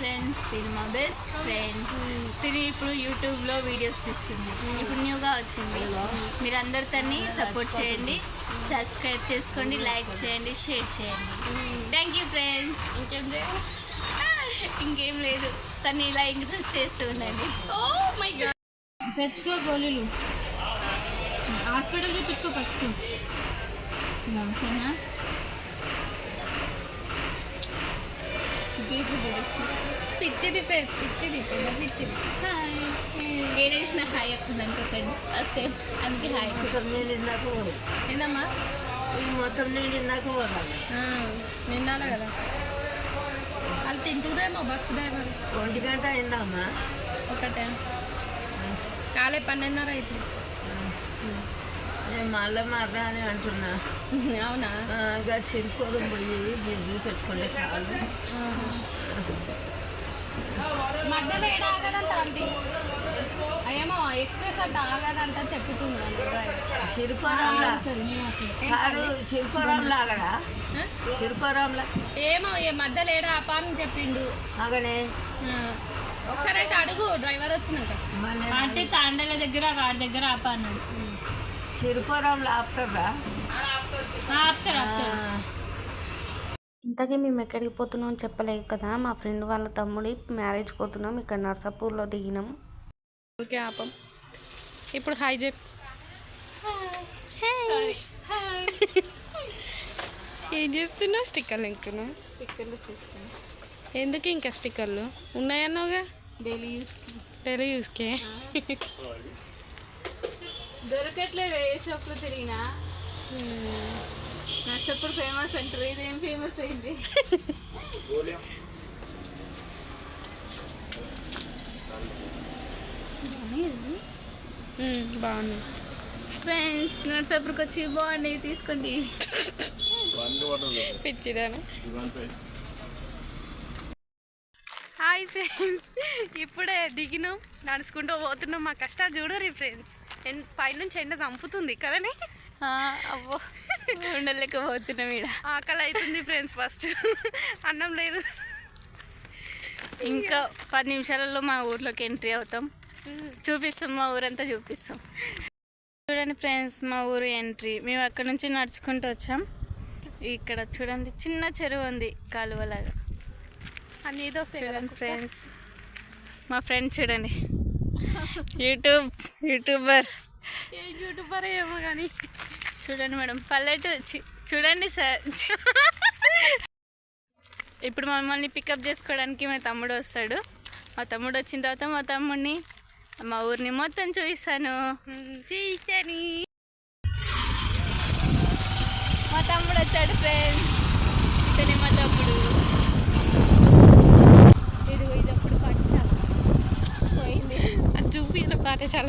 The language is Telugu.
ఫ్రెండ్స్, తిను మా బెస్ట్ ఫ్రెండ్. తిని ఇప్పుడు యూట్యూబ్లో వీడియోస్ తీస్తుంది. ఇప్పుడు న్యూగా వచ్చింది. మీరు అందరు తన్ని సపోర్ట్ చేయండి, సబ్స్క్రైబ్ చేసుకోండి, లైక్ చేయండి, షేర్ చేయండి. Thank you friends. ఇంకేం లేదు, తను ఇలా ఇంట్రెస్ట్ చేస్తూ ఉండండి. తెచ్చుకో గోళీలు, హాస్పిటల్ చూపించుకో ఫస్ట్. సరేనా? పిచ్చిది పిచ్చిది పిచ్చిది. హాయ్ ఏడేసిన హాయ్ చెప్తుంది అనుకోకండి ఫస్ట్ టైం, అందుకే హాయ్. ఏందమ్మా మొత్తం నేను ఇందాక పోవాలి, నిన్నాలా కదా వాళ్ళు తింటురేమో బస్సు డ్రైవర్. 1 గంట అయిందమ్మా. ఒకటే కాలే 12:30 అయితే. నేను మళ్ళీ మాట్లాడి అంటున్నా. అవునా? ఇంకా సిరిపురం పోయి బిజీ పెట్టుకుంటే కాదు. మధ్యలో ఏడ ఆగదంట ఆంటీ, ఏమో ఎక్స్ప్రెస్ అంటే ఆగదంట చెప్పుతున్నాను. సిరిపురంలా కాదు, సిరిపురంలా అక్కడ సిరిపురంలా ఏమో మధ్యలో ఏడ ఆపా అని చెప్పిండు. అగనే ఒకసారి అయితే అడుగు డ్రైవర్ వచ్చినాక. అంటే తాండల దగ్గర వాడి దగ్గర ఆపా అన్నాడు. సిరిపురంలో ఆపుతారా? ఆపుతారు. ఇంతకీ మేము ఎక్కడికి పోతున్నాం అని చెప్పలేదు కదా. మా ఫ్రెండ్ వాళ్ళ తమ్ముడి మ్యారేజ్ పోతున్నాం. ఇక్కడ నర్సాపూర్లో దిగినాం. ఓకే ఆపం. ఇప్పుడు హాయ్ చెప్. ఏం చేస్తున్నావు? స్టిక్కర్లు ఇంకున్నావు? స్టిక్కర్లు చేస్తాను. ఎందుకు ఇంకా స్టిక్కర్లు ఉన్నాయన్నావుగా? డైలీ యూస్కే దొరకట్లేదు. ఏ షాప్లో తిరిగినా నర్సాపూర్ ఫేమస్ అంటారు, ఇదేం ఫేమస్ అయింది. బాగుంది ఫ్రెండ్స్, నర్సాపూర్కి వచ్చి బాగున్నాయి తీసుకోండి. పిచ్చిదాను. హాయ్ ఫ్రెండ్స్, ఇప్పుడే దిగినాం, నడుచుకుంటూ పోతున్నాం. మా కష్టాలు చూడరు ఫ్రెండ్స్. పైనుంచి ఎండ చంపుతుంది కదని. అవ్వో ఉండలేకపోతున్నాం. ఇక్కడ ఆకలి అవుతుంది ఫ్రెండ్స్. ఫస్ట్ అన్నం లేదు. ఇంకా 10 నిమిషాలలో మా ఊర్లోకి ఎంట్రీ అవుతాం. చూపిస్తాం, మా ఊరంతా చూపిస్తాం. చూడండి ఫ్రెండ్స్, మా ఊరు ఎంట్రీ. మేము అక్కడ నుంచి నడుచుకుంటూ వచ్చాం. ఇక్కడ చూడండి చిన్న చెరువు ఉంది, కాలువలాగా. అన్నీ చూడండి ఫ్రెండ్స్. మా ఫ్రెండ్ చూడండి, యూట్యూబర్ ఏమో కానీ చూడండి మేడం. పల్లెటూరు చూడండి సార్. ఇప్పుడు మమ్మల్ని పికప్ చేసుకోవడానికి మా తమ్ముడు వస్తాడు. మా తమ్ముడు వచ్చిన తర్వాత మా తమ్ముడిని మా ఊరిని మొత్తం చూపిస్తాను. మా తమ్ముడు వచ్చాడు ఫ్రెండ్స్. ఇతనే మా తమ్ముడు. ఇదప్పుడు పాఠశాల పోయింది, అది చూపి పాఠశాల.